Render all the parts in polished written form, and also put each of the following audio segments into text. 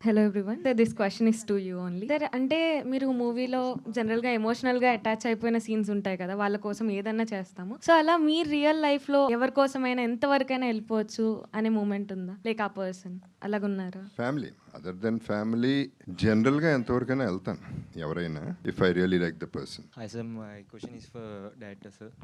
Hello everyone. This question is to you only. సరే, అంటే మీరు మూవీలో జనరల్‌గా ఎమోషనల్‌గా అటాచ్ అయిపోయిన సీన్స్ ఉంటాయి కదా! వాళ్ళ కోసం ఏదన్నా చేస్తాము. సో, అలా మీ రియల్ లైఫ్‌లో ఎవరి కోసమైనా ఎంత వరకైనా ఎళ్ళిపోవచ్చు అనే మూమెంట్ ఉందా? లైక్ ఆ పర్సన్ అలాగున్నారా? ఫ్యామిలీ అదర్ దెన్ ఫ్యామిలీ జనరల్గా ఎంతవరకైనా వెళ్తాను ఎవరైనా if I really like the person. Hi sir, my question is for director sir.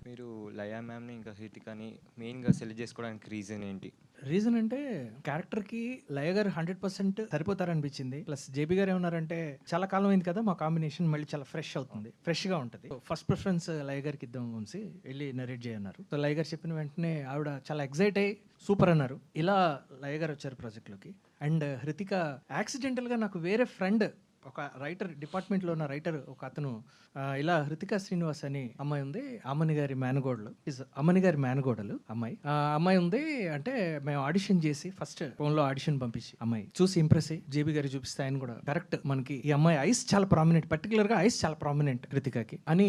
మీరు లయా మ్యామ్ని ఇంకా హృతికాని మెయిన్గా సెలెక్ట్ చేసుకోవడానికి రీజన్ ఏంటి? రీజన్ అంటే క్యారెక్టర్కి లయ గారు 100% సరిపోతారనిపించింది. ప్లస్ జేబీ గారు ఏమన్నారంటే చాలా కాలం అయింది కదా, మా కాంబినేషన్ మళ్ళీ చాలా ఫ్రెష్ అవుతుంది, ఫ్రెష్గా ఉంటుంది. ఫస్ట్ ప్రిఫరెన్స్ లయ గారికి ఇద్దాం వంశీ, వెళ్ళి నరేట్ చేయన్నారు. సో లయ గారు చెప్పిన వెంటనే ఆవిడ చాలా ఎగ్జైట్ అయ్యి సూపర్ అన్నారు. ఇలా లయ గారు వచ్చారు ప్రాజెక్ట్లోకి. అండ్ హృతిక యాక్సిడెంటల్గా నాకు వేరే ఫ్రెండ్, ఒక రైటర్, డిపార్ట్మెంట్లో ఉన్న రైటర్ ఒక అతను ఇలా హృతికా శ్రీనివాస్ అని అమ్మాయి ఉంది, అమ్మని గారి మేనగోడలు అమ్మాయి. ఆ అమ్మాయి ఉంది అంటే మేము ఆడిషన్ చేసి ఫస్ట్ ఫోన్లో ఆడిషన్ పంపించి అమ్మాయి చూసి ఇంప్రెస్ అయ్యి జేబీ గారి చూపిస్తే ఆయన కూడా కరెక్ట్, మనకి ఈ అమ్మాయి ఐస్ చాలా ప్రామినెంట్, పర్టికులర్గా ఐస్ చాలా ప్రామినెంట్ హృతికాకి అని,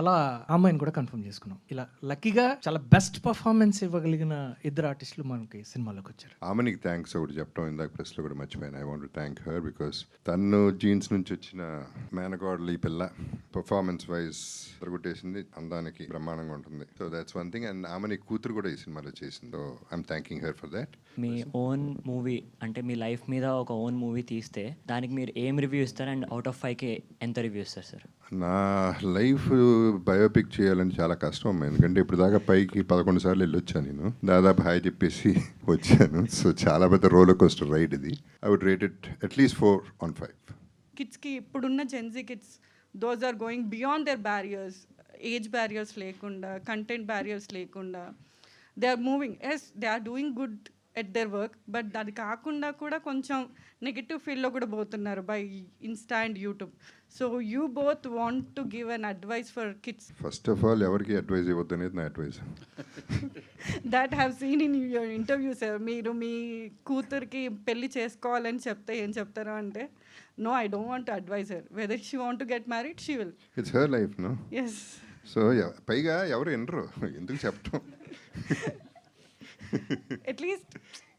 అలా ఆ అమ్మాయిని కూడా కన్ఫర్మ్ చేసుకున్నాం. ఇలా లక్కీగా చాలా బెస్ట్ పర్ఫార్మెన్స్ ఇవ్వగలిగిన ఇద్దరు ఆర్టిస్టులు మనకి సినిమాలోకి వచ్చారు. ఆమెనికి థ్యాంక్స్ ఒకటి చెప్పడం ఇందాక ప్రెస్లో కూడా మర్చిపోయాను. I want to thank her because తను జీన్స్ నుంచి వచ్చిన మేనగాడలు ఈ పిల్ల పర్ఫార్మెన్స్ వైజ్ తిరగొట్టేసింది, అందానికి బ్రహ్మాండంగా ఉంటుంది. So that's one thing. And ఆమెని కూతురు కూడా ఈ సినిమాలో చేసింది. So I'm thanking her for that. Me own movie అంటే మీ లైఫ్ మీద ఒక ఓన్ మూవీ తీస్తే దానికి మీరు ఏం రివ్యూ ఇస్తారు అండ్ అవుట్ ఆఫ్ 5కి ఎంత రివ్యూ ఇస్తారు సార్? నా లైఫ్ బయోపిక్ చేయాలని చాలా కష్టం అమ్మా, ఎందుకంటే ఇప్పుడు దాకా పైకి 11 సార్లు వెళ్ళొచ్చాను నేను, దాదాపు హాయ్ చెప్పేసి వచ్చాను. సో చాలా పెద్ద రోలర్ కోస్టర్ రైడ్ ఇది. I would rate it at least 4/5. కిడ్స్కి ఇప్పుడున్న Gen Z kids those are going beyond their barriers, age barriers లేకుండా, కంటెంట్ బ్యారియర్స్ లేకుండా they are moving. Yes, they are doing good at their work, but అది కాకుండా కూడా కొంచెం negative ఫీల్డ్లో కూడా పోతున్నారు by Insta and YouTube. So you both want to give an advice for kids? First of all ఎవరికి advice ఇవ్వద్దు అనేది నా advice. That have seen in your interview sir. మీరు మీ కూతురికి పెళ్లి చేసుకోవాలని చెప్తే ఏం చెప్తారో అంటే, no, I don't want to advise her. Whether she want to get married, she will. It's her life no. Yes. So పైగా ఎవరు వినరు, ఎందుకు చెప్పటం. At least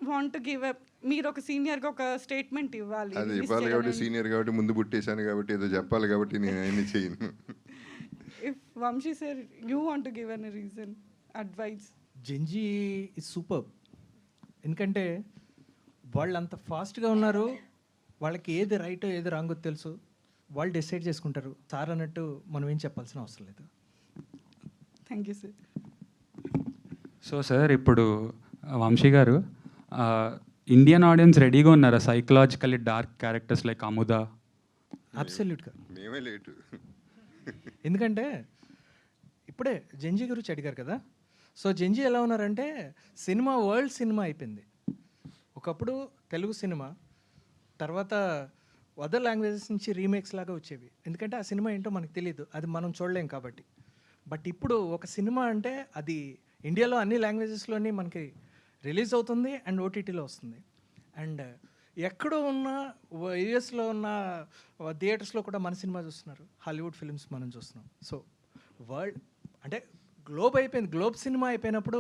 want to give up. మీరు ఒక సీనియర్గా ఒక స్టేట్మెంట్ ఇవ్వాలి. అది ఇవ్వాలి కాబట్టి, సీనియర్ కాబట్టి, ముందు పుట్టేశాను కాబట్టి, ఏదో చెప్పాలి కాబట్టి నేను అన్ని చేయను. If Vamshi sir you want to give an reason, advice. Gen Z is super. ఎందుకంటే వాళ్ళు అంత ఫాస్ట్గా ఉన్నారు, వాళ్ళకి ఏది రైటో ఏది రాంగో తెలుసు, వాళ్ళు డిసైడ్ చేసుకుంటారు. సార్ అన్నట్టు మనం ఏం చెప్పాల్సిన అవసరం లేదు. Thank you sir. So sir, ఇప్పుడు వంశీ గారు ఇండియన్ ఆడియన్స్ రెడీగా ఉన్నారా psychologically dark characters like Amuda? అబ్సల్యూట్గా. మేమే లేటు. ఎందుకంటే ఇప్పుడే జెంజీ గురించి అడిగారు కదా. సో జెంజీ ఎలా ఉన్నారంటే, సినిమా వరల్డ్ సినిమా అయిపోయింది. ఒకప్పుడు తెలుగు సినిమా, తర్వాత అదర్ లాంగ్వేజెస్ నుంచి రీమేక్స్ లాగా వచ్చేవి. ఎందుకంటే ఆ సినిమా ఏంటో మనకు తెలియదు, అది మనం చూడలేం కాబట్టి. బట్ ఇప్పుడు ఒక సినిమా అంటే అది ఇండియాలో అన్ని లాంగ్వేజెస్లోని మనకి రిలీజ్ అవుతుంది అండ్ ఓటీటీలో వస్తుంది. అండ్ ఎక్కడో ఉన్న యూఎస్లో ఉన్న థియేటర్స్లో కూడా మన సినిమా చూస్తున్నారు, హాలీవుడ్ ఫిల్మ్స్ మనం చూస్తున్నాం. సో వరల్డ్ అంటే గ్లోబ్ అయిపోయింది. గ్లోబ్ సినిమా అయిపోయినప్పుడు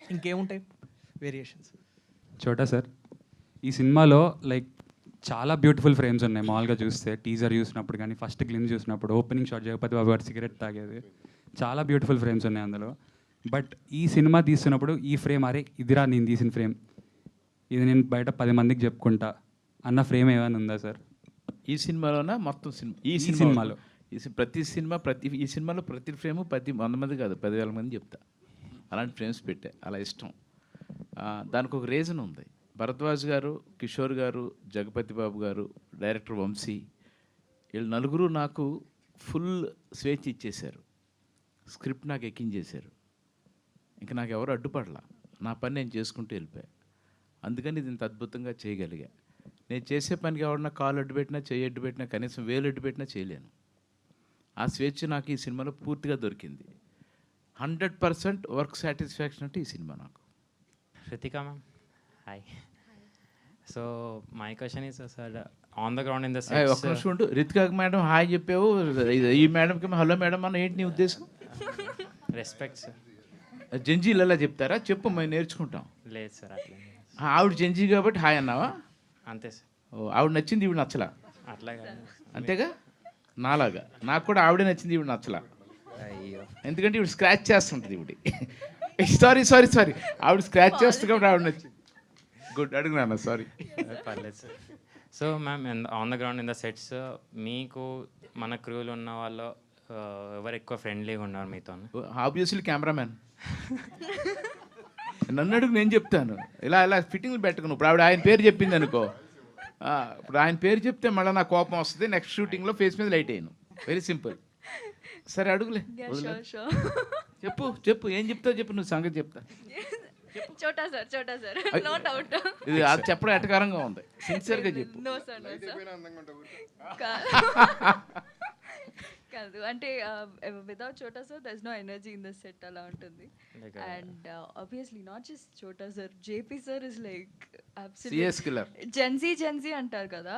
ఇంకేముంటాయి వేరియేషన్స్. చోటా సార్, ఈ సినిమాలో లైక్ చాలా బ్యూటిఫుల్ ఫ్రేమ్స్ ఉన్నాయి. మామూలుగా చూస్తే టీజర్ చూసినప్పుడు కానీ, ఫస్ట్ గ్లిమ్స్ చూసినప్పుడు, ఓపెనింగ్ షాట్ జగపతి బాబు గారు సిగరెట్ తాగేది, చాలా బ్యూటిఫుల్ ఫ్రేమ్స్ ఉన్నాయి అందులో. బట్ ఈ సినిమా తీస్తున్నప్పుడు ఈ ఫ్రేమ్, అరే ఇదిరా నేను తీసిన ఫ్రేమ్, ఇది నేను బయట 10 మందికి చెప్పుకుంటా అన్న ఫ్రేమ్ ఏమైనా ఉందా సార్? ఈ సినిమాలోనా మొత్తం సినిమా? ఈ సినిమాలో ఈ సినిమాలో ప్రతి ఫ్రేము 100 మంది కాదు 10,000 మంది చెప్తా. అలాంటి ఫ్రేమ్స్ పెట్టా, అలా ఇష్టం. దానికి ఒక రీజన్ ఉంది. భరద్వాజ్ గారు, కిషోర్ గారు, జగపతి బాబు గారు, డైరెక్టర్ వంశీ, వీళ్ళు నలుగురు నాకు ఫుల్ స్వేచ్ఛ ఇచ్చేశారు. స్క్రిప్ట్ నాకు ఎక్కించేశారు. ఇంకా నాకు ఎవరు అడ్డుపడలా, నా పని నేను చేసుకుంటూ వెళ్ళిపోయా. అందుకని ఇది ఇంత అద్భుతంగా చేయగలిగా. నేను చేసే పనికి ఎవరన్నా కాలు అడ్డు పెట్టినా, చెయ్యి అడ్డు పెట్టినా, కనీసం వేలు అడ్డు పెట్టినా చేయలేను. ఆ స్వేచ్ఛ నాకు ఈ సినిమాలో పూర్తిగా దొరికింది. 100% వర్క్ సాటిస్ఫాక్షన్ అంటే ఈ సినిమా నాకు. Hritika ma'am, hi. So my question is, sir, on the ground in the sets. ఒక్క నిమిషం ఉండు. రితికా మేడం హాయ్ చెప్పావు, ఈ మేడంకి హలో మేడం అన్న, ఏంటి నీ ఉద్దేశం? Respect sir. జంజీలు ఎలా చెప్తారా? చెప్పు, మేము నేర్చుకుంటాం. లేదు సార్ అట్లా. ఆవిడ జంజీ కాబట్టి హాయ్ అన్నావా? అంతే సార్. ఆవిడ నచ్చింది ఈవిడ నచ్చలా, అట్లాగా అంతేగా? నాలాగా నాకు కూడా ఆవిడే నచ్చింది ఈవిడ నచ్చలా. అయ్యో. ఎందుకంటే ఈవిడ స్క్రాచ్ చేస్తుంటుంది ఈవిడ. సారీ ఆవిడ స్క్రాచ్ చేస్తుంది కాబట్టి ఆవిడ నచ్చింది. గుడ్, అడుగునా? సారీ. పర్లేదు sir. So ma'am on the ground in the sets మీకు మన క్రూలు ఉన్న వాళ్ళు ఎవరు ఎక్కువ ఫ్రెండ్లీగా ఉన్నారు మీతో? Obviously cameraman. నన్ను అడుగు, నేను చెప్తాను. ఇలా ఫిట్టింగ్లు పెట్టుకుని ఇప్పుడు ఆవిడ ఆయన పేరు చెప్పింది అనుకో, ఇప్పుడు ఆయన పేరు చెప్తే మళ్ళీ నా కోపం వస్తుంది. నెక్స్ట్ షూటింగ్లో ఫేస్ మీద లైట్ అయ్యాను. Very simple. సరే అడుగులే, చెప్పు ఏం చెప్తావు చెప్పు, నువ్వు సంగతి చెప్తా. చోటా సార్ నో డౌట్. ఇది అది చెప్పడం ఎటకారంగా ఉంది, సిన్సియర్గా చెప్పు. నో సార్ కాదు, అంటే without Chota sir there is no energy in the set, అలా ఉంటుంది. And obviously not just Chota sir, JP sir is like Gen Z అంటారు కదా.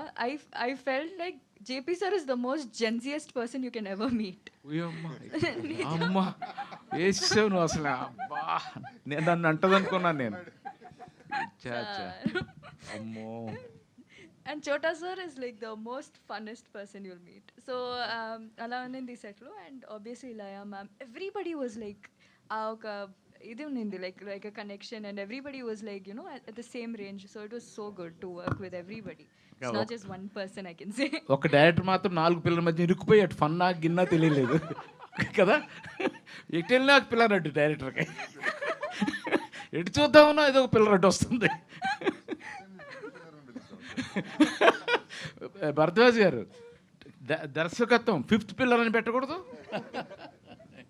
I felt like JP sir is the most genziest person you can ever meet. అమ్మా వేసావు నువ్వు అసలు. అబ్బా, నేను నన్ను అంటదనుకున్నాను నేను. అమ్మో. And Chota sir is like the most funnest person you'll meet. So ala unindi set lo, and obviously Laya ma'am, everybody was like oka idi unindi like a connection, and everybody was like, you know, at the same range. So it was so good to work with everybody. It's not just one person, I can say. ఒక director మాత్రం 4 పిల్లల మధ్య ఇరుక్కుపోయి అటు ఫన్నా గిన్నా తెలియలేదు కదా. ఎటు వెళ్ళినా పిల్లరడ్డు డైరెక్టర్కి. ఎటు చూద్దామన్నా ఏదో ఒక పిల్లరడ్డు వస్తుంది. భరద్వాజ్ గారు దర్శకత్వం 5th పిల్లర్ అని పెట్టకూడదు.